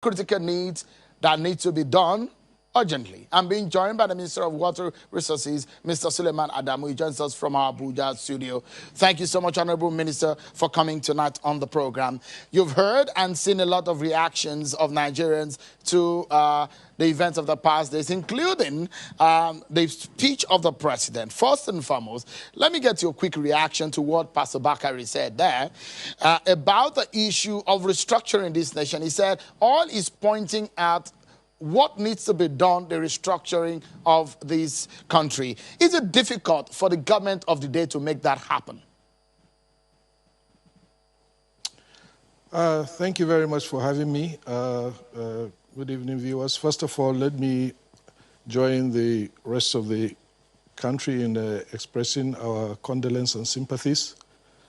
critical needs that need to be done urgently. I'm being joined by the Minister of Water Resources, Mr. Suleiman Adamu. He joins us from our Abuja studio. Thank you so much, Honorable Minister, for coming tonight on the program. You've heard and seen a lot of reactions of Nigerians to the events of the past days, including the speech of the president. First and foremost, let me get your quick reaction to what Pastor Bakari said there about the issue of restructuring this nation. He said all is pointing at what needs to be done, the restructuring of this country. Is it difficult for the government of the day to make that happen? Thank you very much for having me. Good evening, viewers. First of all, let me join the rest of the country in expressing our condolence and sympathies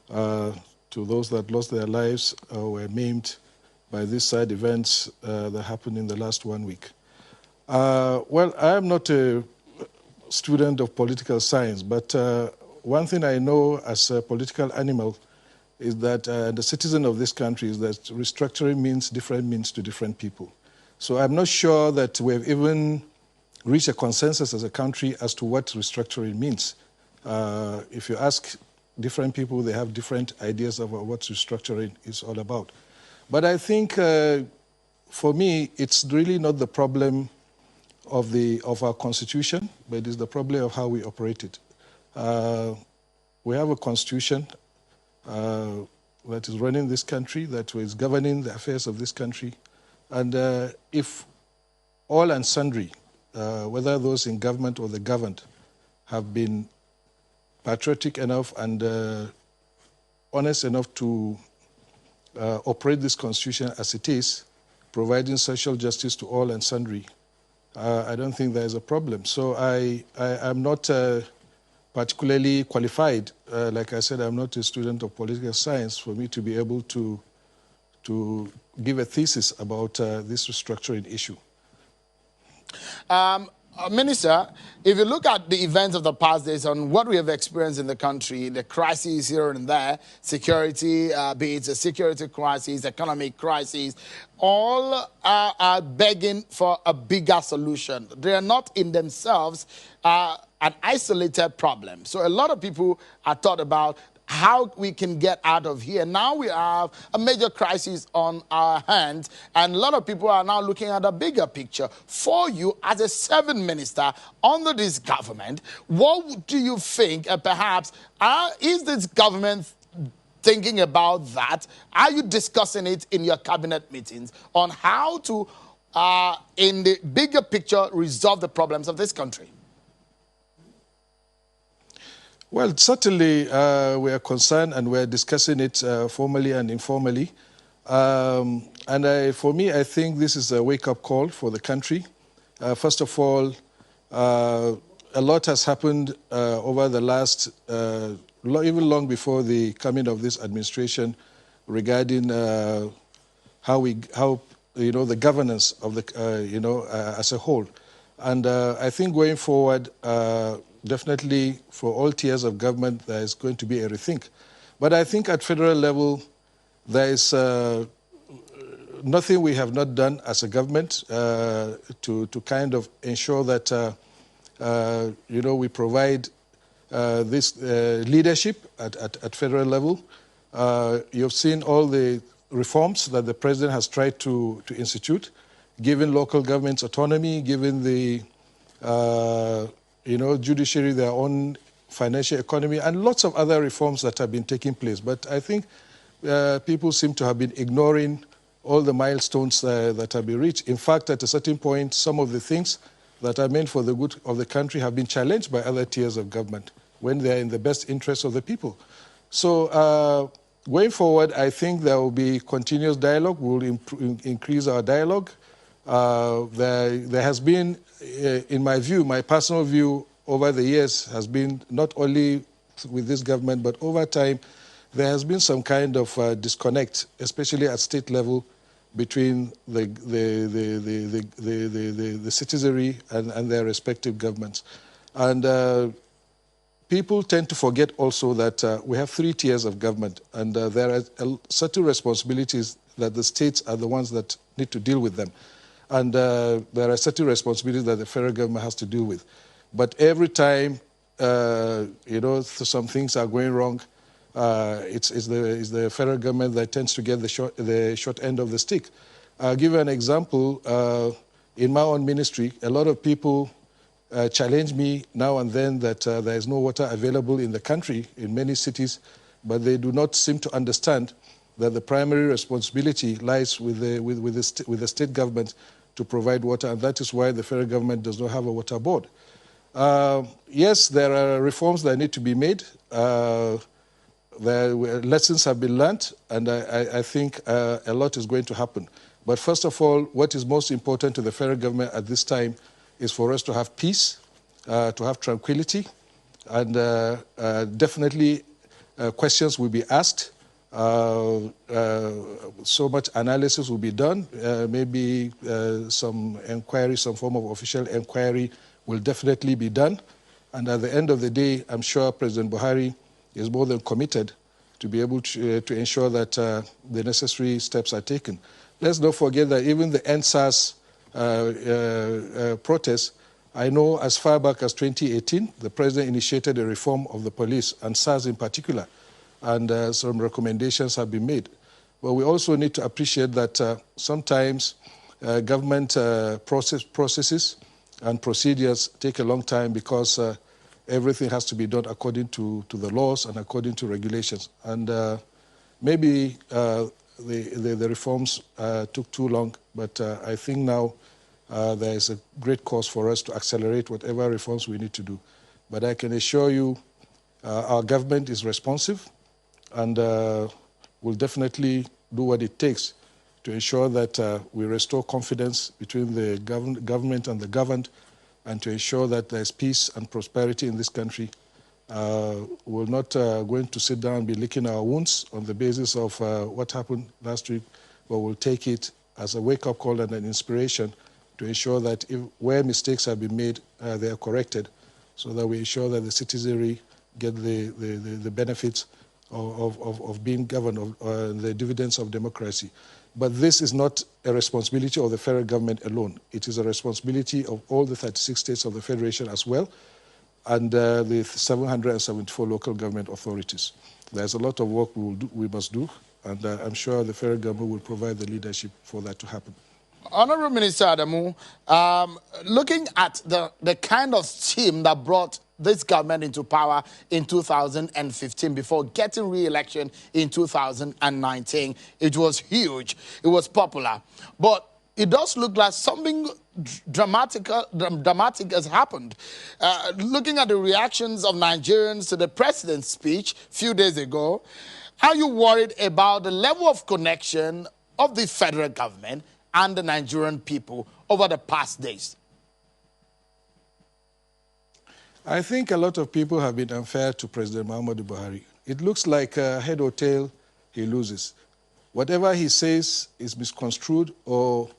to those that lost their lives or were maimed by these sad events that happened in the last 1 week. Well, I am not a student of political science, but one thing I know as a political animal is that the citizen of this country is that restructuring means to different people. So I'm not sure that we've even reached a consensus as a country as to what restructuring means. If you ask different people, they have different ideas about what restructuring is all about. But I think, for me, it's really not the problem of our constitution, but it is the problem of how we operate it. We have a constitution that is running this country, that is governing the affairs of this country. And if all and sundry, whether those in government or the governed, have been patriotic enough and honest enough to operate this constitution as it is, providing social justice to all and sundry, I don't think there is a problem. So I'm not particularly qualified. Like I said, I'm not a student of political science for me to be able to give a thesis about this restructuring issue. Minister, if you look at the events of the past days and what we have experienced in the country, the crises here and there, security, be it a security crisis, economic crisis, all are begging for a bigger solution. They are not in themselves an isolated problem. So a lot of people are thought about how we can get out of here. Now we have a major crisis on our hands, and a lot of people are now looking at a bigger picture. For you, as a serving minister under this government, what do you think, perhaps, is this government thinking about that? Are you discussing it in your cabinet meetings on how to, in the bigger picture, resolve the problems of this country? Well, certainly we are concerned and we're discussing it formally and informally. For me, I think this is a wake-up call for the country. First of all, a lot has happened over the last, even long before the coming of this administration, regarding how the governance of the as a whole. And I think going forward, definitely for all tiers of government, there is going to be a rethink. But I think at federal level, there is nothing we have not done as a government to kind of ensure that, we provide this leadership at federal level. You've seen all the reforms that the president has tried to institute, giving local governments autonomy, giving the judiciary their own financial economy, and lots of other reforms that have been taking place. But I think people seem to have been ignoring all the milestones that have been reached. In fact, at a certain point, some of the things that are meant for the good of the country have been challenged by other tiers of government when they are in the best interest of the people. So going forward, I think there will be continuous dialogue. We'll increase our dialogue. There has been, in my view, my personal view over the years has been not only with this government, but over time, there has been some kind of disconnect, especially at state level, between the citizenry and their respective governments. And people tend to forget also that we have 3 tiers of government, and there are certain responsibilities that the states are the ones that need to deal with them. And there are certain responsibilities that the federal government has to deal with. But every time, some things are going wrong, it's the federal government that tends to get the short end of the stick. I'll give you an example. In my own ministry, a lot of people challenge me now and then that there is no water available in the country, in many cities, but they do not seem to understand that the primary responsibility lies with the state government to provide water, and that is why the federal government does not have a water board. Yes, there are reforms that need to be made. Lessons have been learned, and I think a lot is going to happen. But first of all, what is most important to the federal government at this time is for us to have peace, to have tranquility, and definitely questions will be asked. So much analysis will be done. Maybe some inquiry, some form of official inquiry will definitely be done. And at the end of the day, I'm sure President Buhari is more than committed to be able to ensure that the necessary steps are taken. Let's not forget that even the NSAS protests, I know as far back as 2018, the president initiated a reform of the police, and SARS in particular, and some recommendations have been made. But we also need to appreciate that sometimes government processes and procedures take a long time because everything has to be done according to the laws and according to regulations. And maybe the reforms took too long, but I think now there is a great cause for us to accelerate whatever reforms we need to do. But I can assure you our government is responsive and will definitely do what it takes to ensure that we restore confidence between the government and the governed, and to ensure that there's peace and prosperity in this country. We're not going to sit down and be licking our wounds on the basis of what happened last week, but we'll take it as a wake-up call and an inspiration to ensure that where mistakes have been made, they are corrected, so that we ensure that the citizenry get the benefits of being governed, of the dividends of democracy. But this is not a responsibility of the federal government alone. It is a responsibility of all the 36 states of the Federation as well, and the 774 local government authorities. There's a lot of work we must do, and I'm sure the federal government will provide the leadership for that to happen. Honorable Minister Adamu, looking at the kind of team that brought this government into power in 2015 before getting re-election in 2019, it was huge, it was popular. But it does look like something dramatic has happened. Looking at the reactions of Nigerians to the president's speech a few days ago, are you worried about the level of connection of the federal government and the Nigerian people over the past days? I think a lot of people have been unfair to President Muhammadu Buhari. It looks like head or tail, he loses. Whatever he says is misconstrued, or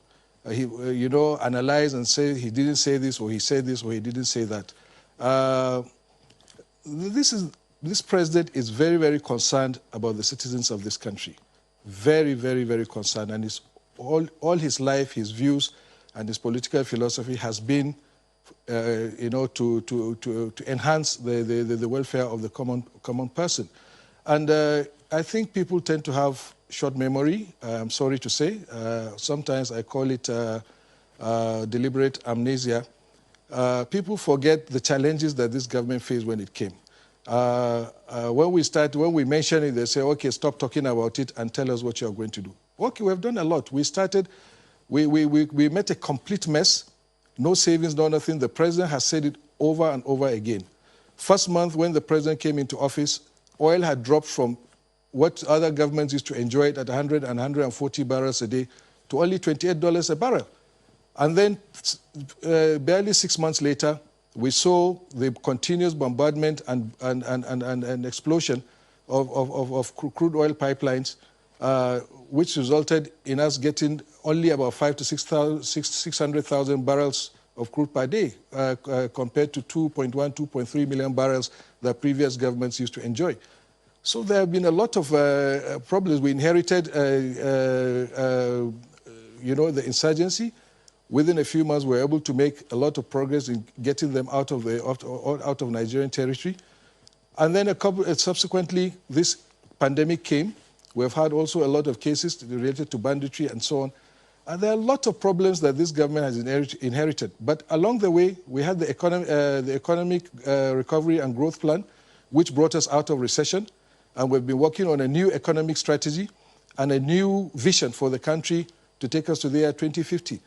he, analyze and say he didn't say this, or he said this, or he didn't say that. This president is very, very concerned about the citizens of this country. Very, very, very concerned, and all his life, his views, and his political philosophy has been, to enhance the welfare of the common person. And I think people tend to have short memory, I'm sorry to say. Sometimes I call it deliberate amnesia. People forget the challenges that this government faced when it came. When we mention it, they say, okay, stop talking about it and tell us what you're going to do. Okay, we've done a lot. We met a complete mess. No savings, no nothing. The president has said it over and over again. First month when the president came into office, oil had dropped from what other governments used to enjoy it at 100 and 140 barrels a day to only $28 a barrel. And then barely 6 months later, we saw the continuous bombardment and explosion of crude oil pipelines, which resulted in us getting only about 500,000 to 600,000 barrels of crude per day, compared to 2.1, 2.3 million barrels that previous governments used to enjoy. So there have been a lot of problems. We inherited, you know, the insurgency. Within a few months, we were able to make a lot of progress in getting them out of Nigerian territory. And then subsequently, this pandemic came. We've had also a lot of cases related to banditry and so on. And there are a lot of problems that this government has inherited. But along the way, we had the economic recovery and growth plan, which brought us out of recession. And we've been working on a new economic strategy and a new vision for the country to take us to the year 2050.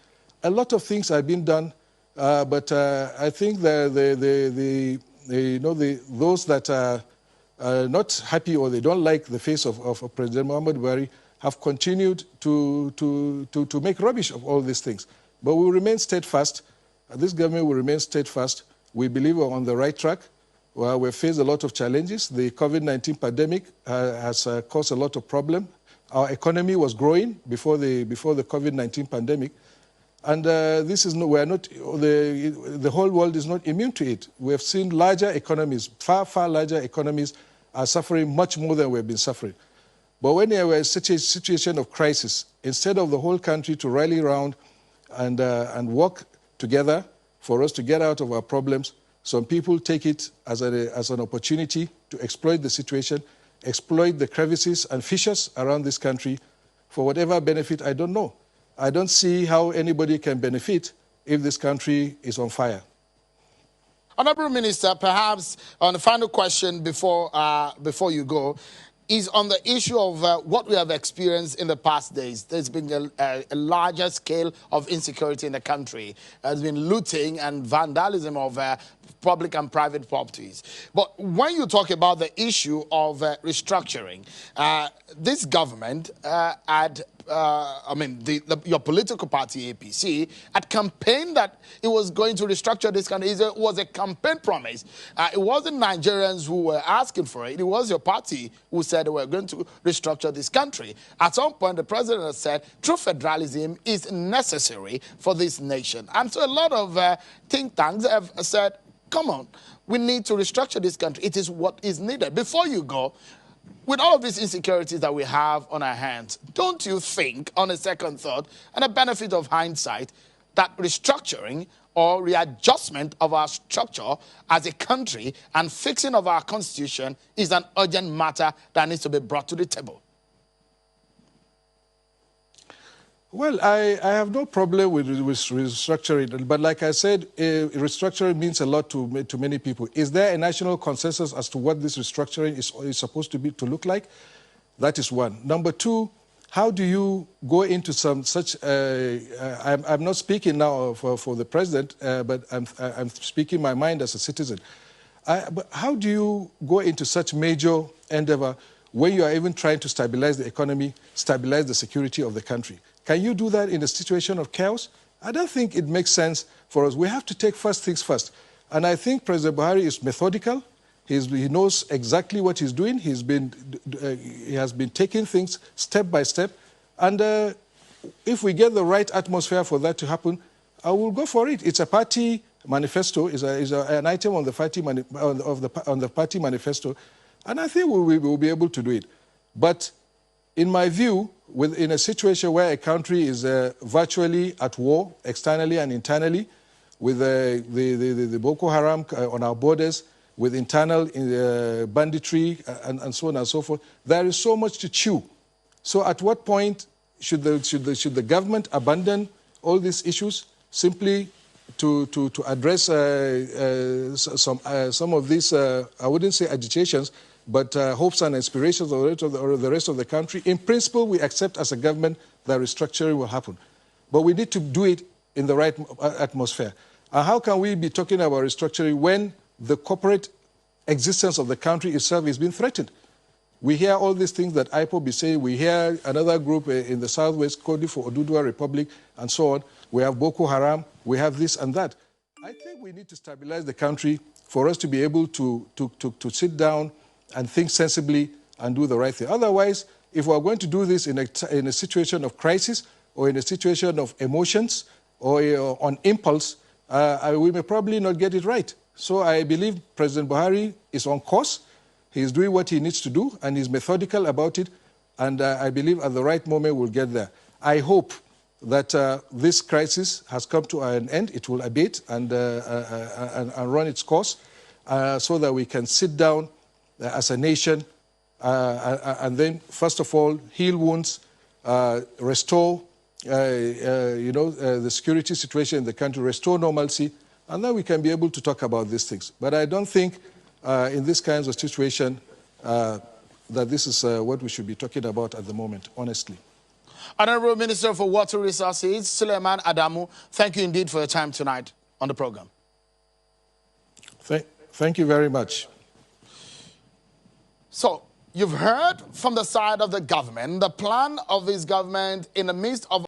A lot of things have been done, but I think those that are not happy or they don't like the face of President Muhammad Buhari have continued to make rubbish of all these things. But we will remain steadfast. This government will remain steadfast. We believe we're on the right track. Well, we've faced a lot of challenges. The COVID-19 pandemic has caused a lot of problems. Our economy was growing before the COVID-19 pandemic. And the whole world is not immune to it. We have seen larger economies, far, far larger economies are suffering much more than we've been suffering. But when we are in such a situation of crisis, instead of the whole country to rally around and work together for us to get out of our problems, some people take it as an opportunity to exploit the situation, exploit the crevices and fissures around this country for whatever benefit, I don't know. I don't see how anybody can benefit if this country is on fire. Honourable Minister, perhaps on the final question before you go, is on the issue of what we have experienced in the past days. There's been a larger scale of insecurity in the country. There's been looting and vandalism of public and private properties. But when you talk about the issue of restructuring, this government your political party, APC, had campaigned that it was going to restructure this country. It was a campaign promise. It wasn't Nigerians who were asking for it. It was your party who said we're going to restructure this country. At some point, the president has said true federalism is necessary for this nation. And so a lot of think tanks have said, come on, we need to restructure this country. It is what is needed. Before you go, with all of these insecurities that we have on our hands, don't you think, on a second thought, and a benefit of hindsight, that restructuring or readjustment of our structure as a country and fixing of our constitution is an urgent matter that needs to be brought to the table? Well, I have no problem with restructuring, but like I said, restructuring means a lot to many people. Is there a national consensus as to what this restructuring is supposed to look like? That is one. Number two, how do you go into some such? I'm not speaking now for the president, but I'm speaking my mind as a citizen. But how do you go into such major endeavor when you are even trying to stabilize the economy, stabilize the security of the country? Can you do that in a situation of chaos? I don't think it makes sense for us. We have to take first things first. And I think President Buhari is methodical. He knows exactly what he's doing. He has been taking things step by step. And if we get the right atmosphere for that to happen, I will go for it. It's a party manifesto. It's an item on the party manifesto. And I think we will be able to do it. But in my view, in a situation where a country is virtually at war, externally and internally, with the Boko Haram on our borders, with internal banditry and so on and so forth, there is so much to chew. So at what point should the government abandon all these issues simply to address some of these, I wouldn't say agitations, but hopes and aspirations of the rest of the country? In principle, we accept as a government that restructuring will happen. But we need to do it in the right atmosphere. And how can we be talking about restructuring when the corporate existence of the country itself is being threatened? We hear all these things that IPOB is saying. We hear another group in the southwest calling for Oduduwa Republic and so on. We have Boko Haram. We have this and that. I think we need to stabilize the country for us to be able to sit down and think sensibly and do the right thing. Otherwise, if we're going to do this in a situation of crisis or in a situation of emotions or on impulse, we may probably not get it right. So I believe President Buhari is on course. He is doing what he needs to do, and he's methodical about it, and I believe at the right moment we'll get there. I hope that this crisis has come to an end. It will abate and run its course so that we can sit down as a nation and then, first of all, heal wounds, restore the security situation in the country, restore normalcy, and then we can be able to talk about these things. But I don't think in these kinds of situation that this is what we should be talking about at the moment, honestly. Honorable Minister for Water Resources, Suleiman Adamu, thank you indeed for your time tonight on the program. Thank you very much. So, you've heard from the side of the government, the plan of this government in the midst of